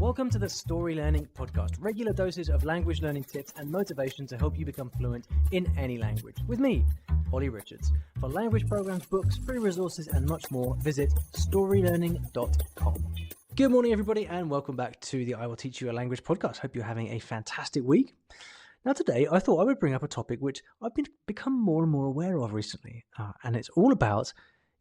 Welcome to the Story Learning Podcast, regular doses of language learning tips and motivation to help you become fluent in any language. With me, Olly Richards. For language programs, books, free resources, and much more, visit StoryLearning.com. Good morning, everybody, and welcome back to the I Will Teach You a Language podcast. Hope you're having a fantastic week. Now, today, I thought I would bring up a topic which I've become more and more aware of recently, and it's all about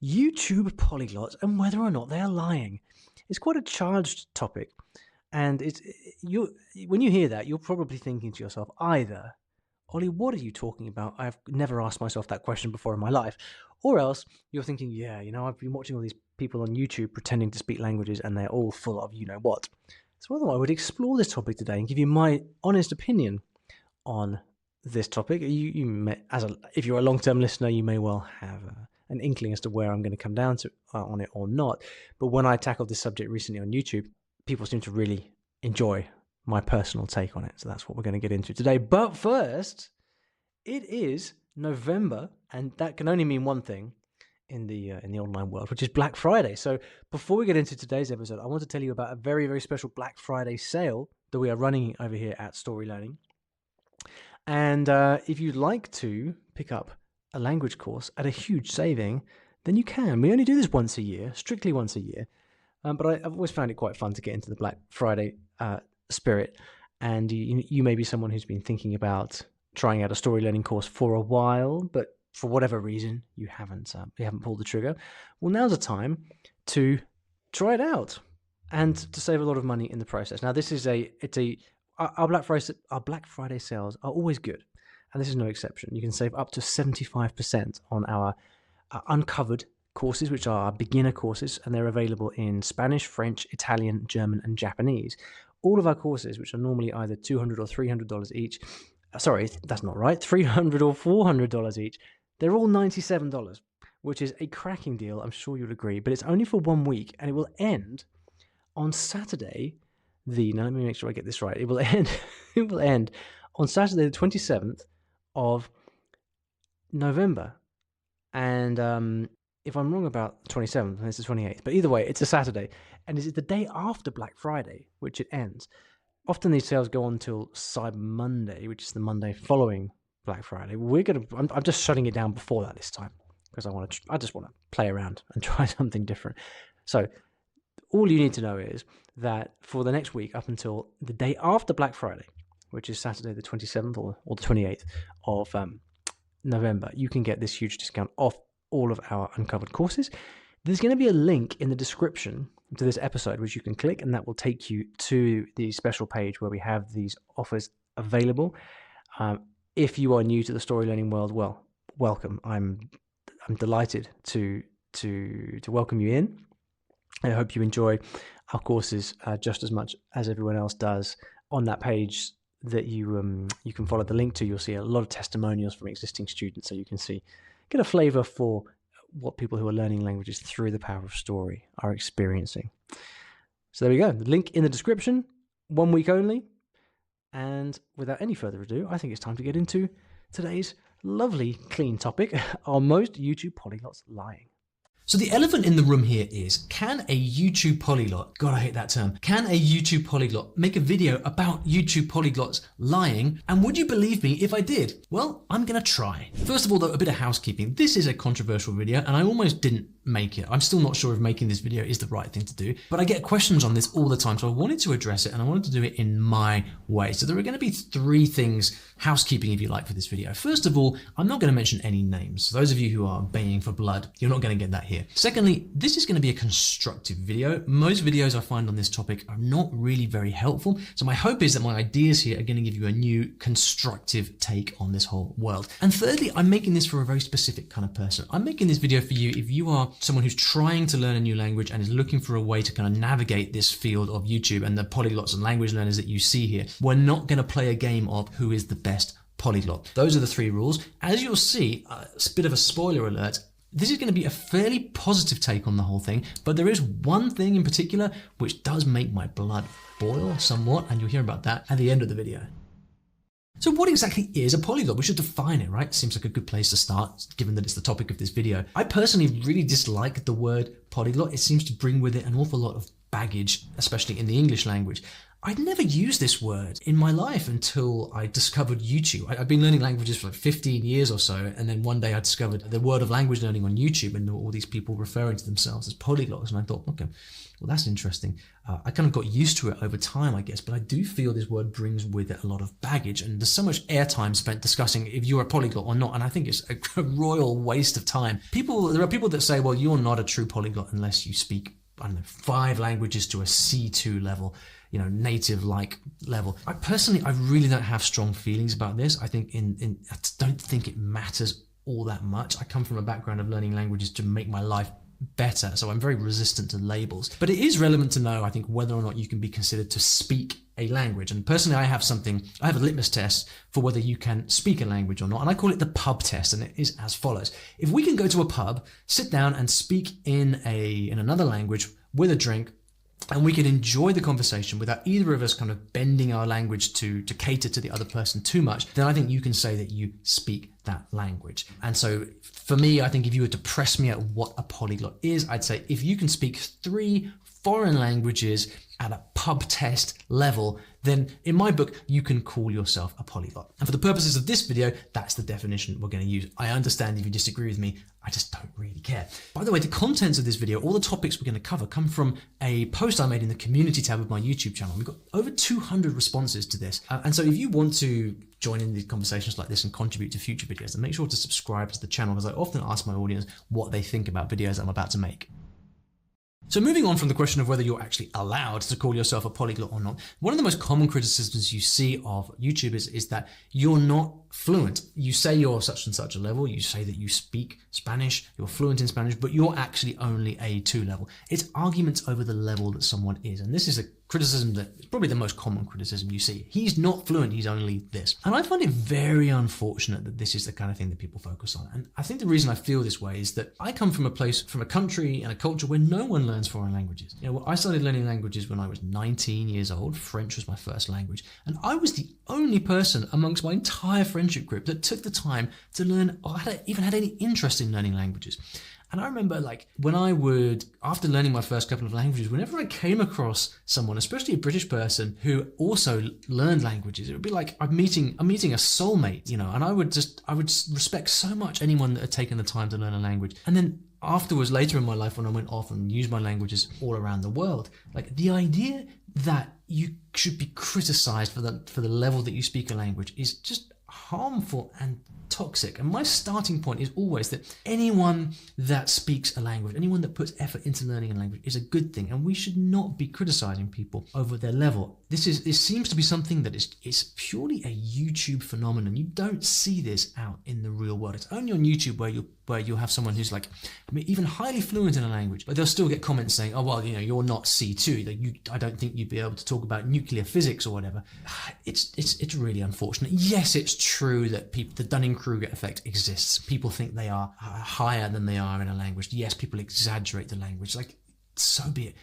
YouTube polyglots and whether or not they are lying. It's quite a charged topic, and when you hear that, you're probably thinking to yourself, either, Olly, what are you talking about? I've never asked myself that question before in my life. Or else you're thinking, I've been watching all these people on YouTube pretending to speak languages and they're all full of you-know-what. So I thought I would explore this topic today and give you my honest opinion on this topic. If you're a long-term listener, you may well have an inkling as to where I'm going to come down to on it or not. But when I tackled this subject recently on YouTube, people seem to really enjoy my personal take on it. So that's what we're going to get into today. But first, it is November, and that can only mean one thing in the online world, which is Black Friday. So before we get into today's episode, I want to tell you about a very, very special Black Friday sale that we are running over here at Story Learning. And if you'd like to pick up a language course at a huge saving, then you can. We only do this once a year, strictly once a year. But I've always found it quite fun to get into the Black Friday spirit. And you may be someone who's been thinking about trying out a story learning course for a while, but for whatever reason you haven't pulled the trigger. Well, now's the time to try it out and to save a lot of money in the process. Now, our Black Friday sales are always good, and this is no exception. You can save up to 75% on our uncovered courses, which are beginner courses, and they're available in Spanish, French, Italian, German, and Japanese. All of our courses, which are normally either $200 or $300 each, sorry, that's not right, $300 or $400 each, they're all $97, which is a cracking deal, I'm sure you'll agree, but it's only for 1 week, and it will end on Saturday, now let me make sure I get this right, it will end on Saturday the 27th of November, and if I'm wrong about the 27th, it's the 28th, but either way, it's a Saturday, and it's the day after Black Friday, which it ends. Often these sales go on till Cyber Monday, which is the Monday following Black Friday. I'm just shutting it down before that this time because I just want to play around and try something different. So all you need to know is that for the next week, up until the day after Black Friday, which is Saturday the 27th or the 28th of November, you can get this huge discount off all of our uncovered courses. There's going to be a link in the description to this episode, which you can click, and that will take you to the special page where we have these offers available. If you are new to the story learning world, well, welcome. I'm delighted to welcome you in. I hope you enjoy our courses just as much as everyone else does. On that page that you can follow the link to, you'll see a lot of testimonials from existing students, so you can get a flavor for what people who are learning languages through the power of story are experiencing. So there we go. The link in the description, 1 week only. And without any further ado, I think it's time to get into today's lovely, clean topic. Are most YouTube polyglots lying? So the elephant in the room here is, can a YouTube polyglot, God, I hate that term, can a YouTube polyglot make a video about YouTube polyglots lying? And would you believe me if I did? Well, I'm gonna try. First of all, though, a bit of housekeeping. This is a controversial video and I almost didn't make it. I'm still not sure if making this video is the right thing to do, but I get questions on this all the time, so I wanted to address it and I wanted to do it in my way. So there are going to be 3 things, housekeeping if you like, for this video. First of all, I'm not going to mention any names. So those of you who are baying for blood, you're not going to get that here. Secondly, this is going to be a constructive video. Most videos I find on this topic are not really very helpful. So my hope is that my ideas here are going to give you a new constructive take on this whole world. And thirdly, I'm making this for a very specific kind of person. I'm making this video for you if you are someone who's trying to learn a new language and is looking for a way to kind of navigate this field of YouTube and the polyglots and language learners that you see here. We're not going to play a game of who is the best polyglot. Those are the 3 rules. As you'll see, a bit of a spoiler alert, this is going to be a fairly positive take on the whole thing, but there is one thing in particular which does make my blood boil somewhat, and you'll hear about that at the end of the video. So what exactly is a polyglot? We should define it, right? Seems like a good place to start, given that it's the topic of this video. I personally really dislike the word polyglot. It seems to bring with it an awful lot of baggage, especially in the English language. I'd never used this word in my life until I discovered YouTube. I'd been learning languages for like 15 years or so, and then one day I discovered the word of language learning on YouTube, and all these people referring to themselves as polyglots, and I thought, okay, well, that's interesting. I kind of got used to it over time, I guess, but I do feel this word brings with it a lot of baggage, and there's so much airtime spent discussing if you're a polyglot or not, and I think it's a royal waste of time. There are people that say, well, you're not a true polyglot unless you speak, I don't know, 5 languages to a C2 level, native-like level. I really don't have strong feelings about this. I think I don't think it matters all that much. I come from a background of learning languages to make my life better, so I'm very resistant to labels. But it is relevant to know, I think, whether or not you can be considered to speak a language. And personally, I have a litmus test for whether you can speak a language or not, and I call it the pub test, and it is as follows. If we can go to a pub, sit down and speak in another language with a drink, and we can enjoy the conversation without either of us kind of bending our language to cater to the other person too much, then I think you can say that you speak that language. And so for me, I think if you were to press me at what a polyglot is, I'd say if you can speak 3 foreign languages at a pub test level, then in my book, you can call yourself a polyglot. And for the purposes of this video, that's the definition we're going to use. I understand if you disagree with me, I just don't really care. By the way, the contents of this video, all the topics we're going to cover, come from a post I made in the community tab of my YouTube channel. We've got over 200 responses to this. And so if you want to join in these conversations like this and contribute to future videos, then make sure to subscribe to the channel, because I often ask my audience what they think about videos I'm about to make. So moving on from the question of whether you're actually allowed to call yourself a polyglot or not, one of the most common criticisms you see of YouTubers is that you're not fluent. You say you're such and such a level, you say that you speak Spanish, you're fluent in Spanish, but you're actually only A2 level. It's arguments over the level that someone is, and this is a criticism that is probably the most common criticism you see. He's not fluent, he's only this. And I find it very unfortunate that this is the kind of thing that people focus on. And I think the reason I feel this way is that I come from a country and a culture where no one learns foreign languages. I started learning languages when I was 19 years old. French was my first language. And I was the only person amongst my entire friendship group that took the time to learn or even had any interest in learning languages. And I remember after learning my first couple of languages, whenever I came across someone, especially a British person who also learned languages, it would be like I'm meeting a soulmate, and I would respect so much anyone that had taken the time to learn a language. And then afterwards, later in my life, when I went off and used my languages all around the world, like the idea that you should be criticized for the level that you speak a language is just harmful and toxic. And my starting point is always that anyone that speaks a language, anyone that puts effort into learning a language is a good thing, and we should not be criticizing people over their level. This seems to be something that is purely a YouTube phenomenon. You don't see this out in the real world. It's only on YouTube where you'll have someone who's even highly fluent in a language, but they'll still get comments saying, oh, well, you're not C2. I don't think you'd be able to talk about nuclear physics or whatever. It's really unfortunate. Yes, it's true that the Dunning-Kruger effect exists. People think they are higher than they are in a language. Yes, people exaggerate the language. So be it.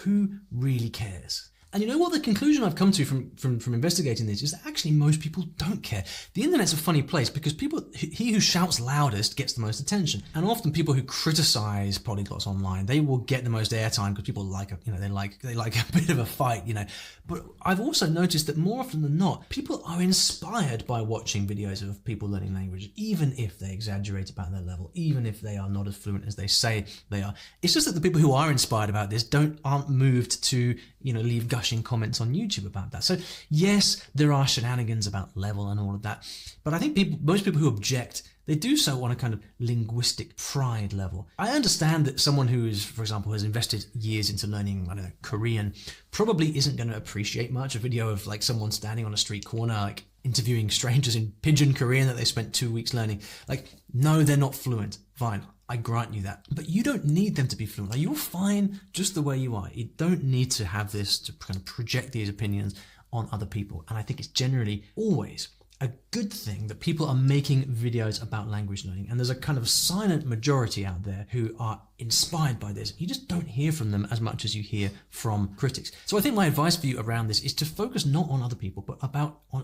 Who really cares? And you know what the conclusion I've come to from investigating this is that actually most people don't care. The internet's a funny place because he who shouts loudest gets the most attention. And often people who criticize polyglots online, they will get the most airtime because people like they like a bit of a fight, But I've also noticed that more often than not, people are inspired by watching videos of people learning language, even if they exaggerate about their level, even if they are not as fluent as they say they are. It's just that the people who are inspired about this aren't moved to leave gushing comments on YouTube about that. So yes, there are shenanigans about level and all of that, but I think most people who object, they do so on a kind of linguistic pride level. I understand that someone who for example, has invested years into learning, Korean, probably isn't going to appreciate much a video of someone standing on a street corner, interviewing strangers in pidgin Korean that they spent 2 weeks learning. No, they're not fluent. Fine. I grant you that. But you don't need them to be fluent. You're fine just the way you are. You don't need to have this to kind of project these opinions on other people. And I think it's generally always a good thing that people are making videos about language learning, and there's a kind of silent majority out there who are inspired by this. You just don't hear from them as much as you hear from critics. So I think my advice for you around this is to focus not on other people, but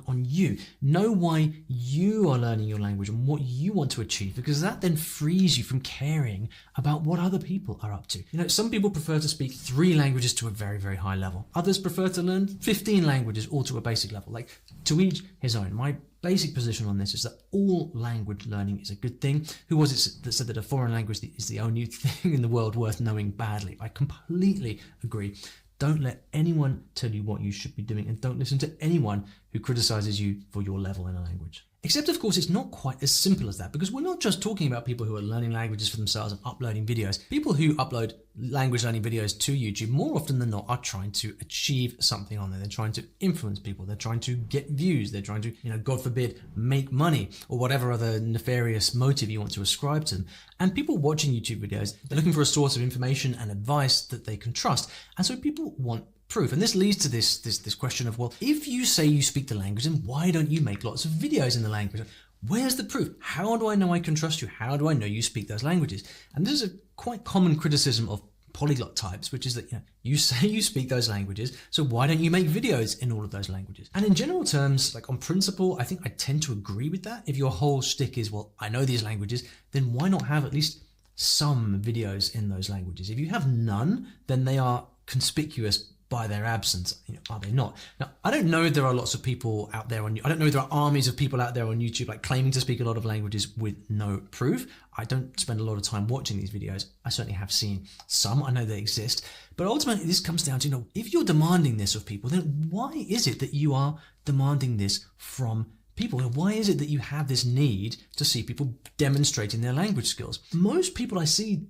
on you. Know why you are learning your language and what you want to achieve, because that then frees you from caring about what other people are up to. Some people prefer to speak 3 languages to a very, very high level. Others prefer to learn 15 languages all to a basic level. Like, to each his own. My basic position on this is that all language learning is a good thing. Who was it that said that a foreign language is the only thing in the world worth knowing badly? I completely agree. Don't let anyone tell you what you should be doing, and don't listen to anyone who criticizes you for your level in a language. Except, of course, it's not quite as simple as that, because we're not just talking about people who are learning languages for themselves and uploading videos. People who upload language learning videos to YouTube, more often than not, are trying to achieve something on there. They're trying to influence people. They're trying to get views. They're trying to, God forbid, make money, or whatever other nefarious motive you want to ascribe to them. And people watching YouTube videos, they're looking for a source of information and advice that they can trust. And so people want proof. And this leads to this question of, well, if you say you speak the language, then why don't you make lots of videos in the language? Where's the proof? How do I know I can trust you? How do I know you speak those languages? And this is a quite common criticism of polyglot types, which is that you say you speak those languages, so why don't you make videos in all of those languages? And in general terms, like on principle, I think I tend to agree with that. If your whole shtick is, well, I know these languages, then why not have at least some videos in those languages? If you have none, then they are conspicuous by their absence, are they not? Now, I don't know if there are lots of people out there I don't know if there are armies of people out there on YouTube like claiming to speak a lot of languages with no proof. I don't spend a lot of time watching these videos. I certainly have seen some. I know they exist. But ultimately, this comes down to, if you're demanding this of people, then why is it that you are demanding this from people? Why is it that you have this need to see people demonstrating their language skills? Most people I see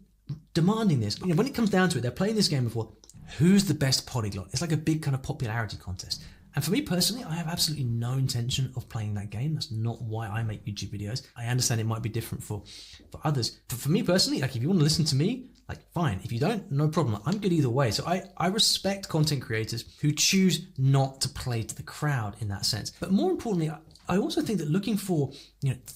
demanding this, when it comes down to it, they're playing this game of, well, who's the best polyglot? It's like a big kind of popularity contest. And for me personally, I have absolutely no intention of playing that game. That's not why I make YouTube videos. I understand it might be different for others. But for me personally, like, if you want to listen to me, like, fine. If you don't, no problem. I'm good either way. So I respect content creators who choose not to play to the crowd in that sense. But more importantly, I also think that looking for,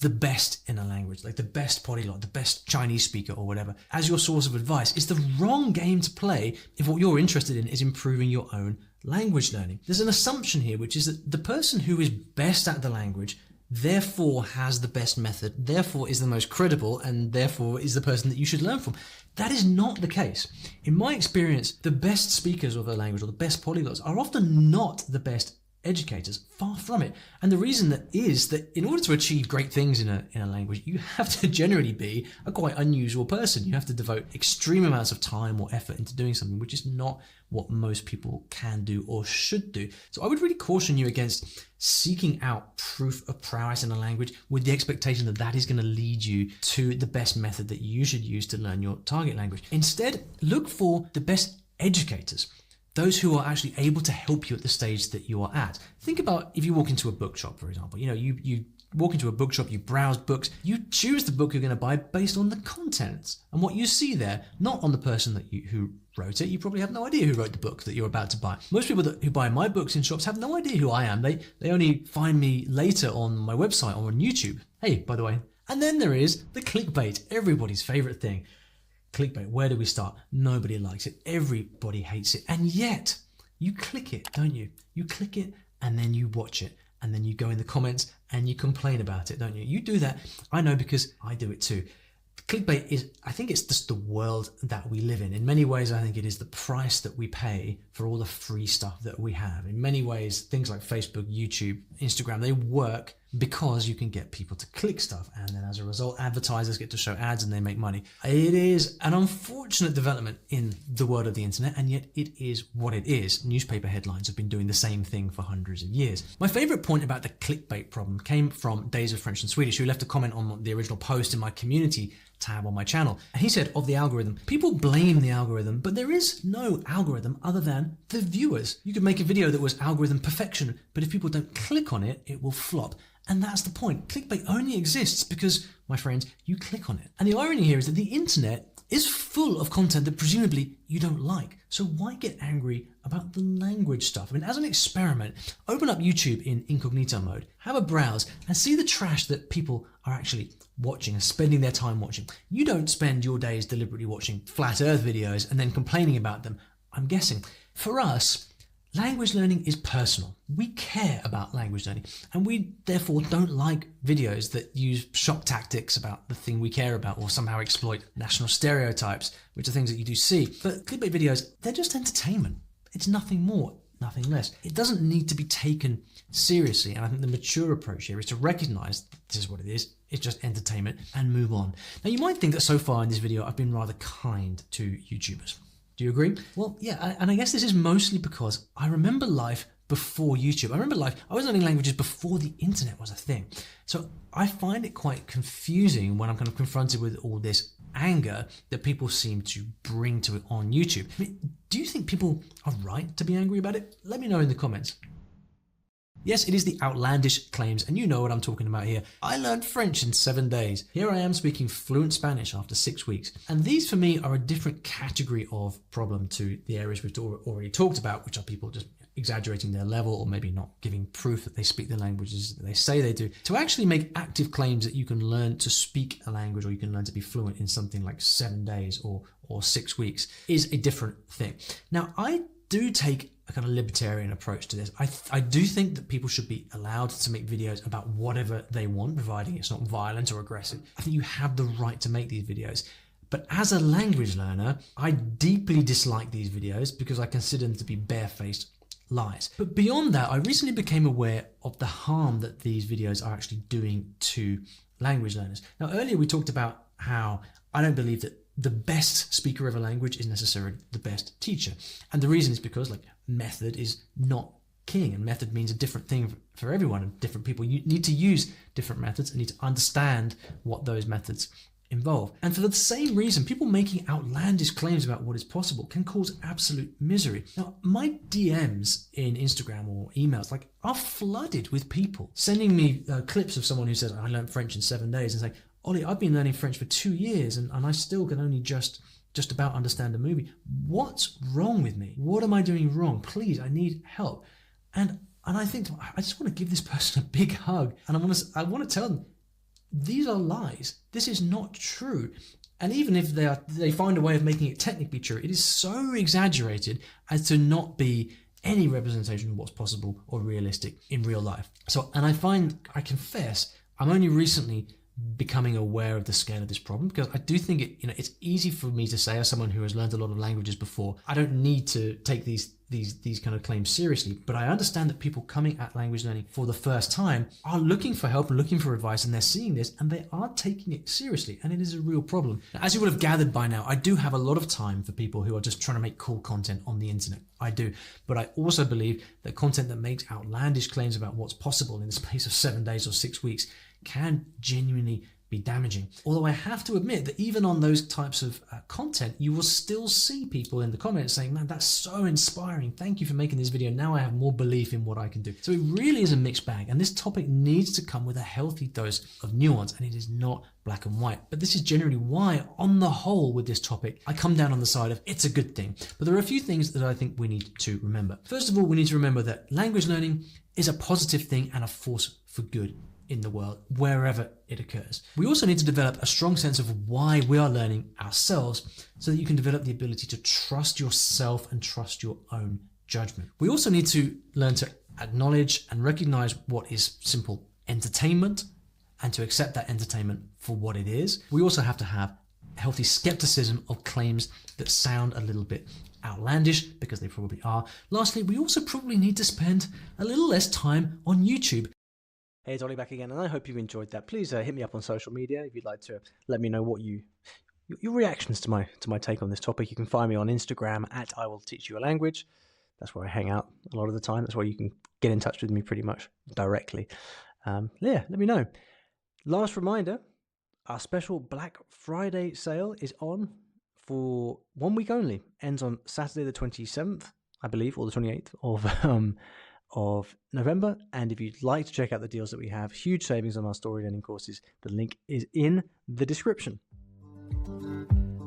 the best in a language, like the best polyglot, the best Chinese speaker or whatever, as your source of advice is the wrong game to play if what you're interested in is improving your own language learning. There's an assumption here, which is that the person who is best at the language therefore has the best method, therefore is the most credible, and therefore is the person that you should learn from. That is not the case. In my experience, the best speakers of a language or the best polyglots are often not the best educators, far from it. And the reason that is that in order to achieve great things in a language, you have to generally be a quite unusual person. You have to devote extreme amounts of time or effort into doing something, which is not what most people can do or should do. So I would really caution you against seeking out proof of prowess in a language with the expectation that that is going to lead you to the best method that you should use to learn your target language. Instead, look for the best educators, those who are actually able to help you at the stage that you are at. Think about if you walk into a bookshop, for example. You walk into a bookshop, you browse books, you choose the book you're going to buy based on the contents and what you see there, not on the person who wrote it. You probably have no idea who wrote the book that you're about to buy. Most people who buy my books in shops have no idea who I am. They only find me later on my website or on YouTube. Hey, by the way. And then there is the clickbait, everybody's favorite thing. Clickbait, where do we start? Nobody likes it. Everybody hates it. And yet, you click it, don't you? You click it and then you watch it. And then you go in the comments and you complain about it, don't you? You do that. I know because I do it too. Clickbait is, I think it's just the world that we live in. In many ways, I think it is the price that we pay for all the free stuff that we have. In many ways, things like Facebook, YouTube, Instagram, they work because you can get people to click stuff. And then as a result, advertisers get to show ads and they make money. It is an unfortunate development in the world of the internet, and yet it is what it is. Newspaper headlines have been doing the same thing for hundreds of years. My favorite point about the clickbait problem came from Days of French and Swedish, who left a comment on the original post in my community tab on my channel. And he said of the algorithm, people blame the algorithm, but there is no algorithm other than the viewers. You could make a video that was algorithm perfection, but if people don't click on it, it will flop. And that's the point. Clickbait only exists because, my friends, you click on it. And the irony here is that the internet is full of content that presumably you don't like. So why get angry about the language stuff? I mean, as an experiment, open up YouTube in incognito mode, have a browse, and see the trash that people are actually watching and spending their time watching. You don't spend your days deliberately watching flat earth videos and then complaining about them, I'm guessing. For us, language learning is personal. We care about language learning, and we therefore don't like videos that use shock tactics about the thing we care about or somehow exploit national stereotypes, which are things that you do see. But clickbait videos, they're just entertainment. It's nothing more, nothing less. It doesn't need to be taken seriously, and I think the mature approach here is to recognize this is what it is. It's just entertainment and move on. Now, you might think that so far in this video, I've been rather kind to YouTubers. Do you agree? Well, yeah, and I guess this is mostly because I remember life before YouTube. I remember life, I was learning languages before the internet was a thing. So I find it quite confusing when I'm kind of confronted with all this anger that people seem to bring to it on YouTube. I mean, do you think people are right to be angry about it? Let me know in the comments. Yes, it is the outlandish claims, and you know what I'm talking about here. I learned French in 7 days. Here I am speaking fluent Spanish after 6 weeks. And these for me are a different category of problem to the areas we've already talked about, which are people just exaggerating their level or maybe not giving proof that they speak the languages that they say they do. To actually make active claims that you can learn to speak a language or you can learn to be fluent in something like 7 days or 6 weeks is a different thing. Now, I do take a kind of libertarian approach to this. I do think that people should be allowed to make videos about whatever they want, providing it's not violent or aggressive. I think you have the right to make these videos. But as a language learner, I deeply dislike these videos because I consider them to be barefaced lies. But beyond that, I recently became aware of the harm that these videos are actually doing to language learners. Now, earlier we talked about how I don't believe that the best speaker of a language is necessarily the best teacher. And the reason is because method is not king, and method means a different thing for everyone and different people. You need to use different methods and need to understand what those methods involve. And for the same reason, people making outlandish claims about what is possible can cause absolute misery. Now, my DMs in Instagram or emails are flooded with people sending me clips of someone who says, I learned French in 7 days, and saying, Ollie, I've been learning French for 2 years and I still can only just about understand a movie. What's wrong with me? What am I doing wrong? Please, I need help. And I think I just want to give this person a big hug, and I want to tell them these are lies. This is not true. And even if they find a way of making it technically true, it is so exaggerated as to not be any representation of what's possible or realistic in real life. So, and I confess, I'm only recently becoming aware of the scale of this problem, because I do think it's easy for me to say, as someone who has learned a lot of languages before, I don't need to take these kind of claims seriously. But I understand that people coming at language learning for the first time are looking for help and looking for advice, and they're seeing this and they are taking it seriously, and it is a real problem. Now, as you would have gathered by now, I do have a lot of time for people who are just trying to make cool content on the internet. I do. But I also believe that content that makes outlandish claims about what's possible in the space of 7 days or 6 weeks can genuinely be damaging. Although I have to admit that even on those types of content, you will still see people in the comments saying, man, that's so inspiring. Thank you for making this video. Now I have more belief in what I can do. So it really is a mixed bag. And this topic needs to come with a healthy dose of nuance, and it is not black and white. But this is generally why, on the whole with this topic, I come down on the side of it's a good thing. But there are a few things that I think we need to remember. First of all, we need to remember that language learning is a positive thing and a force for good in the world, wherever it occurs. We also need to develop a strong sense of why we are learning ourselves, so that you can develop the ability to trust yourself and trust your own judgment. We also need to learn to acknowledge and recognize what is simple entertainment, and to accept that entertainment for what it is. We also have to have healthy skepticism of claims that sound a little bit outlandish, because they probably are. Lastly, we also probably need to spend a little less time on YouTube. Hey, it's Ollie back again, and I hope you enjoyed that. Please hit me up on social media if you'd like to let me know what your reactions to my take on this topic. You can find me on Instagram at I Will Teach You a Language. That's where I hang out a lot of the time. That's where you can get in touch with me pretty much directly. Let me know. Last reminder, our special Black Friday sale is on for 1 week only. Ends on Saturday the 27th, I believe, or the 28th of November. And if you'd like to check out the deals that we have, huge savings on our story learning courses, the link is in the description.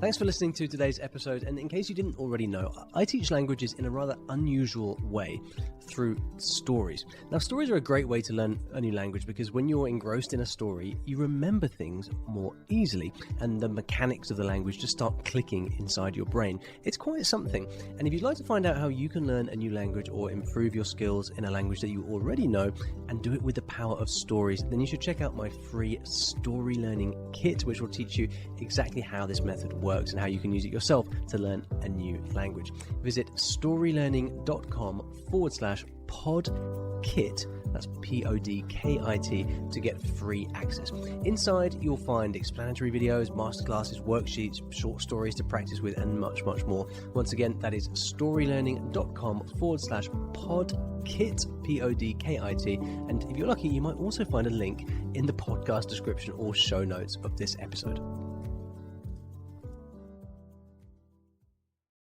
Thanks for listening to today's episode, and in case you didn't already know, I teach languages in a rather unusual way through stories. Now, stories are a great way to learn a new language because when you're engrossed in a story, you remember things more easily, and the mechanics of the language just start clicking inside your brain. It's quite something, and if you'd like to find out how you can learn a new language or improve your skills in a language that you already know and do it with the power of stories, then you should check out my free Story Learning Kit, which will teach you exactly how this method works and how you can use it yourself to learn a new language. Visit storylearning.com/podkit, that's PODKIT, to get free access. Inside, you'll find explanatory videos, masterclasses, worksheets, short stories to practice with, and much, much more. Once again, that is storylearning.com/podkit, PODKIT. And if you're lucky, you might also find a link in the podcast description or show notes of this episode.